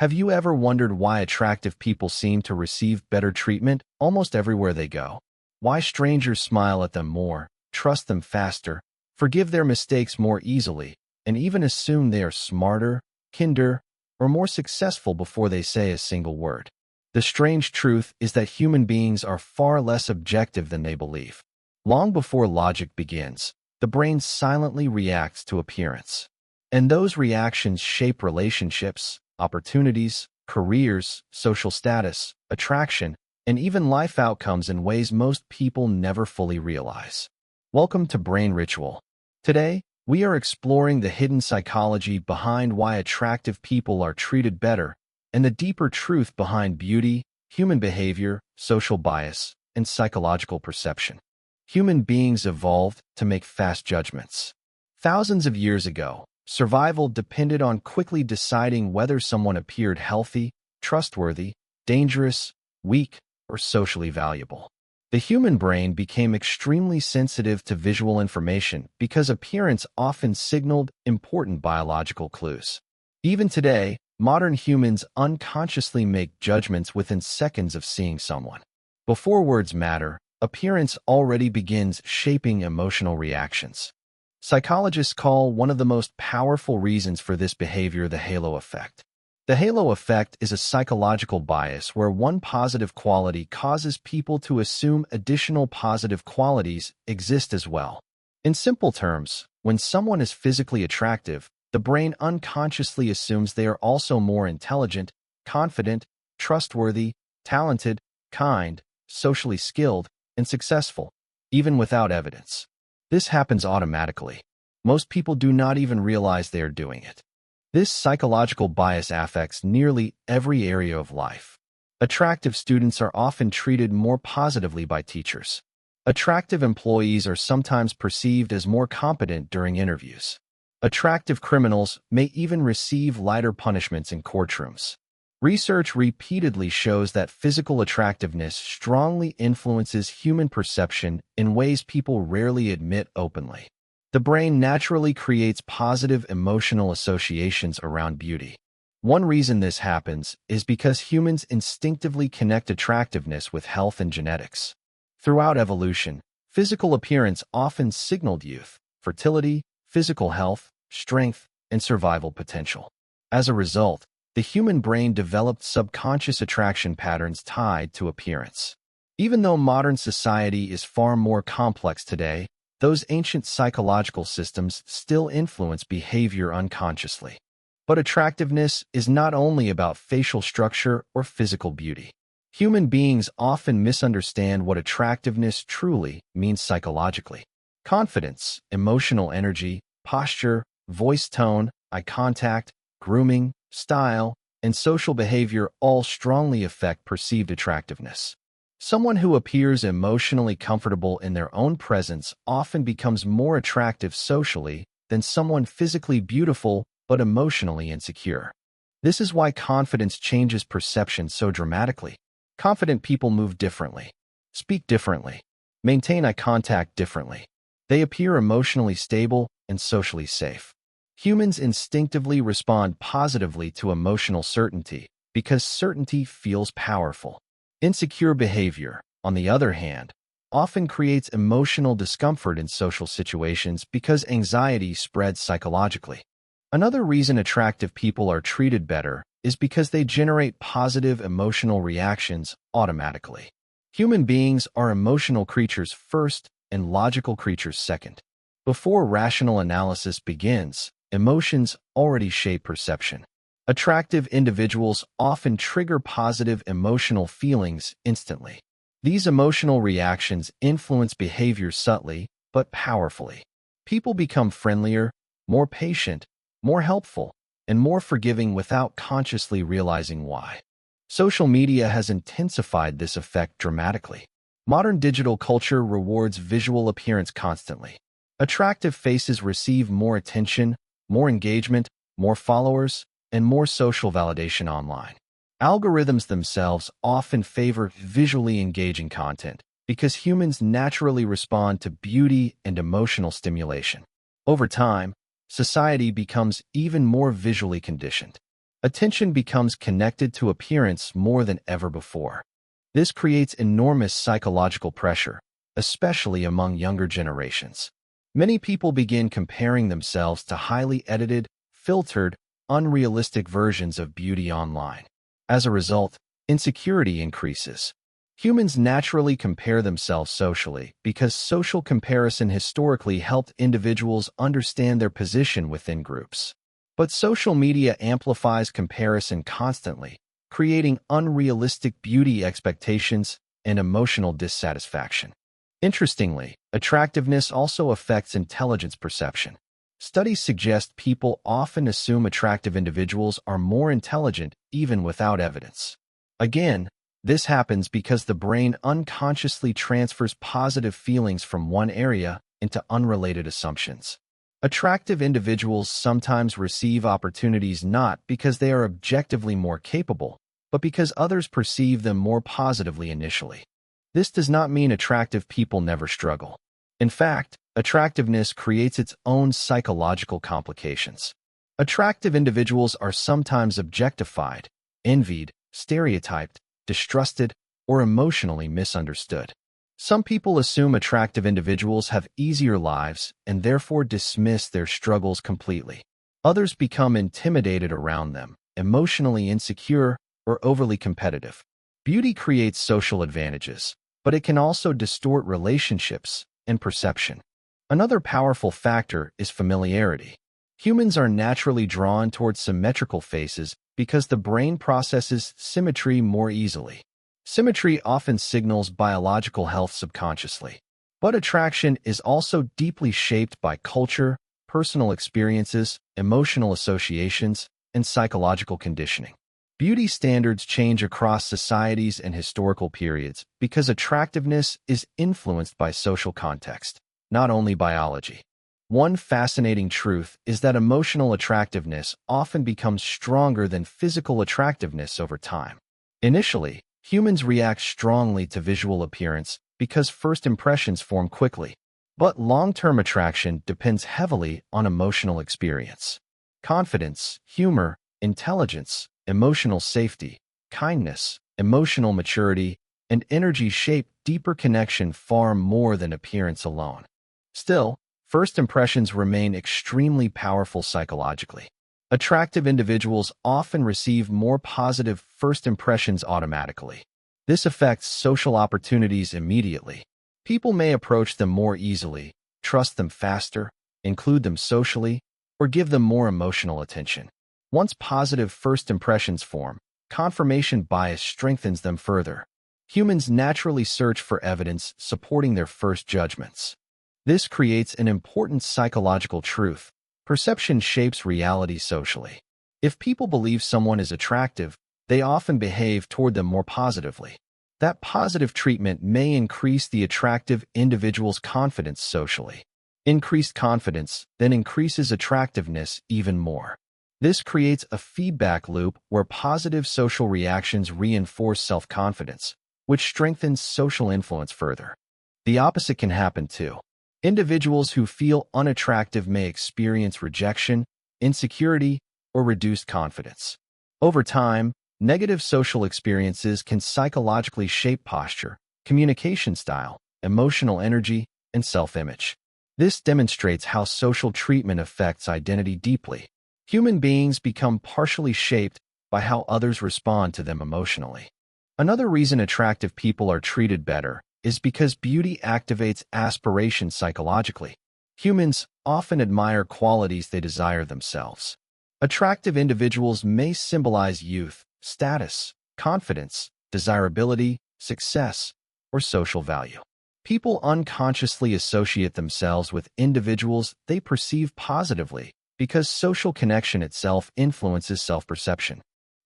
Have you ever wondered why attractive people seem to receive better treatment almost everywhere they go? Why strangers smile at them more, trust them faster, forgive their mistakes more easily, and even assume they are smarter, kinder, or more successful before they say a single word? The strange truth is that human beings are far less objective than they believe. Long before logic begins, the brain silently reacts to appearance. And those reactions shape relationships, opportunities, careers, social status, attraction, and even life outcomes in ways most people never fully realize. Welcome to Brain Ritual. Today, we are exploring the hidden psychology behind why attractive people are treated better and the deeper truth behind beauty, human behavior, social bias, and psychological perception. Human beings evolved to make fast judgments. Thousands of years ago, survival depended on quickly deciding whether someone appeared healthy, trustworthy, dangerous, weak, or socially valuable. The human brain became extremely sensitive to visual information because appearance often signaled important biological clues. Even today, modern humans unconsciously make judgments within seconds of seeing someone. Before words matter, appearance already begins shaping emotional reactions. Psychologists call one of the most powerful reasons for this behavior the halo effect. The halo effect is a psychological bias where one positive quality causes people to assume additional positive qualities exist as well. In simple terms, when someone is physically attractive, the brain unconsciously assumes they are also more intelligent, confident, trustworthy, talented, kind, socially skilled, and successful, even without evidence. This happens automatically. Most people do not even realize they are doing it. This psychological bias affects nearly every area of life. Attractive students are often treated more positively by teachers. Attractive employees are sometimes perceived as more competent during interviews. Attractive criminals may even receive lighter punishments in courtrooms. Research repeatedly shows that physical attractiveness strongly influences human perception in ways people rarely admit openly. The brain naturally creates positive emotional associations around beauty. One reason this happens is because humans instinctively connect attractiveness with health and genetics. Throughout evolution, physical appearance often signaled youth, fertility, physical health, strength, and survival potential. As a result, the human brain developed subconscious attraction patterns tied to appearance. Even though modern society is far more complex today, those ancient psychological systems still influence behavior unconsciously. But attractiveness is not only about facial structure or physical beauty. Human beings often misunderstand what attractiveness truly means psychologically. Confidence, emotional energy, posture, voice tone, eye contact, grooming, style, and social behavior all strongly affect perceived attractiveness. Someone who appears emotionally comfortable in their own presence often becomes more attractive socially than someone physically beautiful but emotionally insecure. This is why confidence changes perception so dramatically. Confident people move differently, speak differently, maintain eye contact differently. They appear emotionally stable and socially safe. Humans instinctively respond positively to emotional certainty because certainty feels powerful. Insecure behavior, on the other hand, often creates emotional discomfort in social situations because anxiety spreads psychologically. Another reason attractive people are treated better is because they generate positive emotional reactions automatically. Human beings are emotional creatures first and logical creatures second. Before rational analysis begins, emotions already shape perception. Attractive individuals often trigger positive emotional feelings instantly. These emotional reactions influence behavior subtly but powerfully. People become friendlier, more patient, more helpful, and more forgiving without consciously realizing why. Social media has intensified this effect dramatically. Modern digital culture rewards visual appearance constantly. Attractive faces receive more attention, more engagement, more followers, and more social validation online. Algorithms themselves often favor visually engaging content because humans naturally respond to beauty and emotional stimulation. Over time, society becomes even more visually conditioned. Attention becomes connected to appearance more than ever before. This creates enormous psychological pressure, especially among younger generations. Many people begin comparing themselves to highly edited, filtered, unrealistic versions of beauty online. As a result, insecurity increases. Humans naturally compare themselves socially because social comparison historically helped individuals understand their position within groups. But social media amplifies comparison constantly, creating unrealistic beauty expectations and emotional dissatisfaction. Interestingly, attractiveness also affects intelligence perception. Studies suggest people often assume attractive individuals are more intelligent even without evidence. Again, this happens because the brain unconsciously transfers positive feelings from one area into unrelated assumptions. Attractive individuals sometimes receive opportunities not because they are objectively more capable, but because others perceive them more positively initially. This does not mean attractive people never struggle. In fact, attractiveness creates its own psychological complications. Attractive individuals are sometimes objectified, envied, stereotyped, distrusted, or emotionally misunderstood. Some people assume attractive individuals have easier lives and therefore dismiss their struggles completely. Others become intimidated around them, emotionally insecure, or overly competitive. Beauty creates social advantages, but it can also distort relationships and perception. Another powerful factor is familiarity. Humans are naturally drawn towards symmetrical faces because the brain processes symmetry more easily. Symmetry often signals biological health subconsciously. But attraction is also deeply shaped by culture, personal experiences, emotional associations, and psychological conditioning. Beauty standards change across societies and historical periods because attractiveness is influenced by social context, not only biology. One fascinating truth is that emotional attractiveness often becomes stronger than physical attractiveness over time. Initially, humans react strongly to visual appearance because first impressions form quickly, but long-term attraction depends heavily on emotional experience. Confidence, humor, intelligence, emotional safety, kindness, emotional maturity, and energy shape deeper connection far more than appearance alone. Still, first impressions remain extremely powerful psychologically. Attractive individuals often receive more positive first impressions automatically. This affects social opportunities immediately. People may approach them more easily, trust them faster, include them socially, or give them more emotional attention. Once positive first impressions form, confirmation bias strengthens them further. Humans naturally search for evidence supporting their first judgments. This creates an important psychological truth. Perception shapes reality socially. If people believe someone is attractive, they often behave toward them more positively. That positive treatment may increase the attractive individual's confidence socially. Increased confidence then increases attractiveness even more. This creates a feedback loop where positive social reactions reinforce self-confidence, which strengthens social influence further. The opposite can happen too. Individuals who feel unattractive may experience rejection, insecurity, or reduced confidence. Over time, negative social experiences can psychologically shape posture, communication style, emotional energy, and self-image. This demonstrates how social treatment affects identity deeply. Human beings become partially shaped by how others respond to them emotionally. Another reason attractive people are treated better is because beauty activates aspiration psychologically. Humans often admire qualities they desire themselves. Attractive individuals may symbolize youth, status, confidence, desirability, success, or social value. People unconsciously associate themselves with individuals they perceive positively because social connection itself influences self-perception.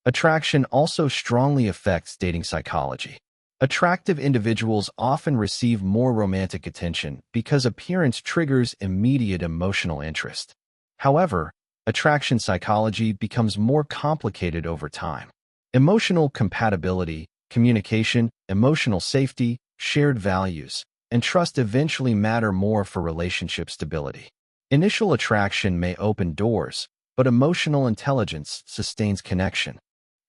Attraction also strongly affects dating psychology. Attractive individuals often receive more romantic attention because appearance triggers immediate emotional interest. However, attraction psychology becomes more complicated over time. Emotional compatibility, communication, emotional safety, shared values, and trust eventually matter more for relationship stability. Initial attraction may open doors, but emotional intelligence sustains connection.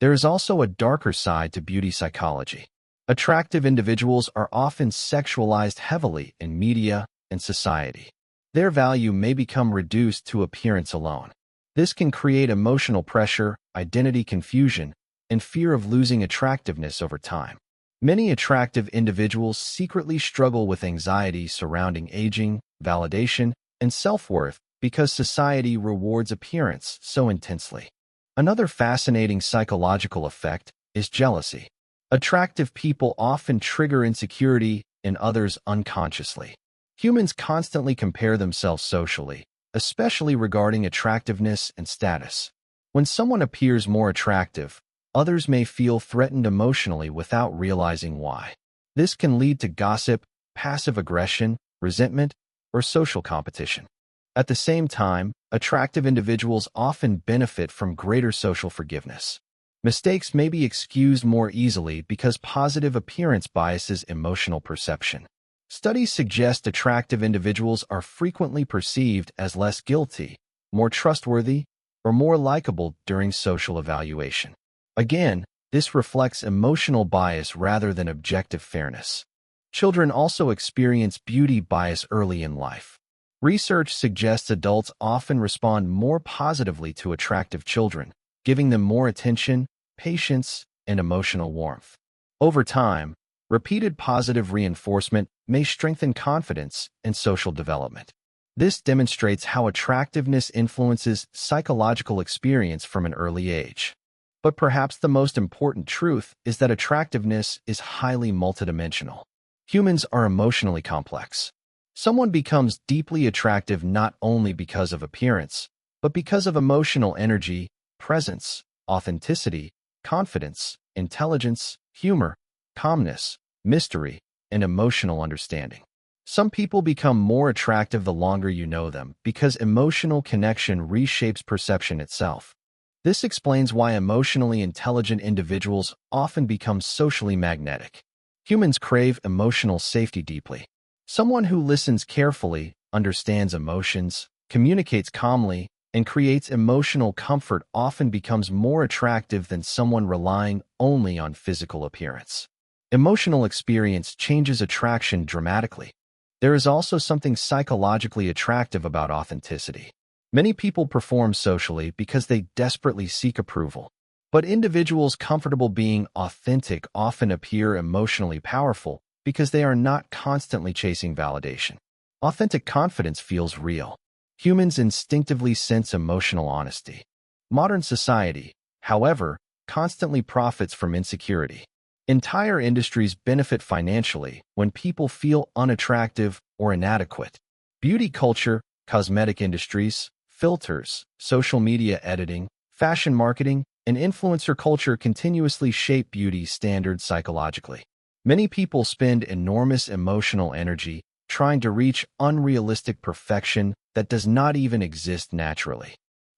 There is also a darker side to beauty psychology. Attractive individuals are often sexualized heavily in media and society. Their value may become reduced to appearance alone. This can create emotional pressure, identity confusion, and fear of losing attractiveness over time. Many attractive individuals secretly struggle with anxiety surrounding aging, validation, and self-worth because society rewards appearance so intensely. Another fascinating psychological effect is jealousy. Attractive people often trigger insecurity in others unconsciously. Humans constantly compare themselves socially, especially regarding attractiveness and status. When someone appears more attractive, others may feel threatened emotionally without realizing why. This can lead to gossip, passive aggression, resentment, or social competition. At the same time, attractive individuals often benefit from greater social forgiveness. Mistakes may be excused more easily because positive appearance biases emotional perception. Studies suggest attractive individuals are frequently perceived as less guilty, more trustworthy, or more likable during social evaluation. Again, this reflects emotional bias rather than objective fairness. Children also experience beauty bias early in life. Research suggests adults often respond more positively to attractive children, giving them more attention, patience, and emotional warmth. Over time, repeated positive reinforcement may strengthen confidence and social development. This demonstrates how attractiveness influences psychological experience from an early age. But perhaps the most important truth is that attractiveness is highly multidimensional. Humans are emotionally complex. Someone becomes deeply attractive not only because of appearance, but because of emotional energy, presence, authenticity, confidence, intelligence, humor, calmness, mystery, and emotional understanding. Some people become more attractive the longer you know them because emotional connection reshapes perception itself. This explains why emotionally intelligent individuals often become socially magnetic. Humans crave emotional safety deeply. Someone who listens carefully, understands emotions, communicates calmly, and creates emotional comfort often becomes more attractive than someone relying only on physical appearance. Emotional experience changes attraction dramatically. There is also something psychologically attractive about authenticity. Many people perform socially because they desperately seek approval. But individuals comfortable being authentic often appear emotionally powerful because they are not constantly chasing validation. Authentic confidence feels real. Humans instinctively sense emotional honesty. Modern society, however, constantly profits from insecurity. Entire industries benefit financially when people feel unattractive or inadequate. Beauty culture, cosmetic industries, filters, social media editing, fashion marketing, and influencer culture continuously shape beauty standards psychologically. Many people spend enormous emotional energy trying to reach unrealistic perfection that does not even exist naturally.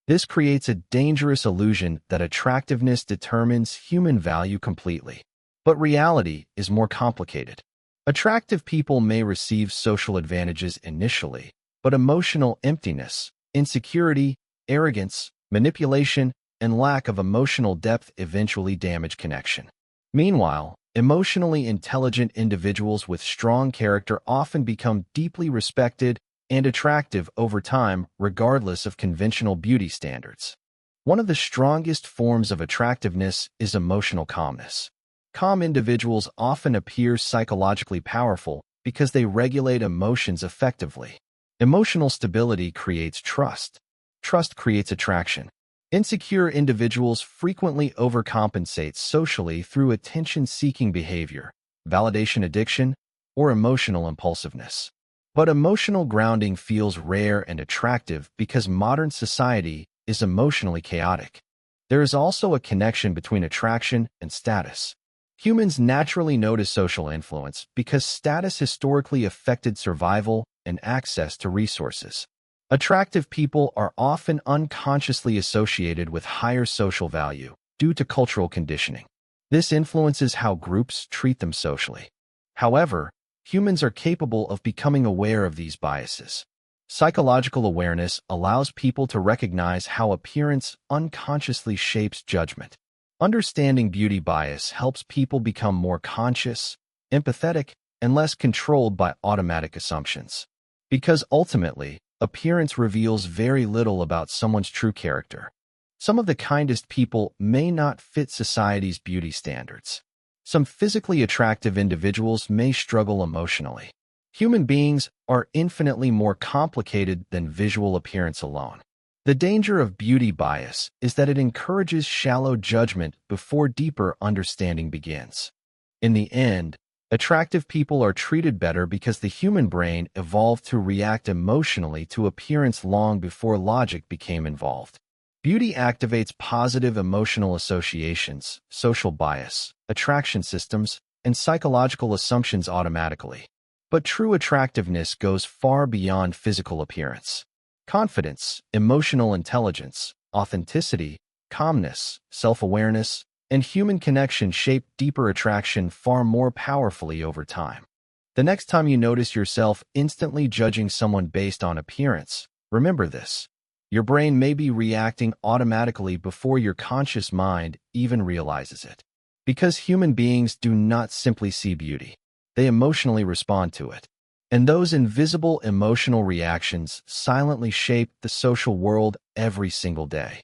This creates a dangerous illusion that attractiveness determines human value completely. But reality is more complicated. Attractive people may receive social advantages initially, but emotional emptiness, insecurity, arrogance, manipulation, and lack of emotional depth eventually damage connection. Meanwhile, emotionally intelligent individuals with strong character often become deeply respected and attractive over time regardless of conventional beauty standards. One of the strongest forms of attractiveness is emotional calmness. Calm individuals often appear psychologically powerful because they regulate emotions effectively. Emotional stability creates trust. Trust creates attraction. Insecure individuals frequently overcompensate socially through attention-seeking behavior, validation addiction, or emotional impulsiveness. But emotional grounding feels rare and attractive because modern society is emotionally chaotic. There is also a connection between attraction and status. Humans naturally notice social influence because status historically affected survival and access to resources. Attractive people are often unconsciously associated with higher social value due to cultural conditioning. This influences how groups treat them socially. However, humans are capable of becoming aware of these biases. Psychological awareness allows people to recognize how appearance unconsciously shapes judgment. Understanding beauty bias helps people become more conscious, empathetic, and less controlled by automatic assumptions. Because ultimately, appearance reveals very little about someone's true character. Some of the kindest people may not fit society's beauty standards. Some physically attractive individuals may struggle emotionally. Human beings are infinitely more complicated than visual appearance alone. The danger of beauty bias is that it encourages shallow judgment before deeper understanding begins. In the end, attractive people are treated better because the human brain evolved to react emotionally to appearance long before logic became involved. Beauty activates positive emotional associations, social bias, attraction systems, and psychological assumptions automatically. But true attractiveness goes far beyond physical appearance. Confidence, emotional intelligence, authenticity, calmness, self-awareness, and human connection shape deeper attraction far more powerfully over time. The next time you notice yourself instantly judging someone based on appearance, remember this. Your brain may be reacting automatically before your conscious mind even realizes it. Because human beings do not simply see beauty, they emotionally respond to it. And those invisible emotional reactions silently shape the social world every single day.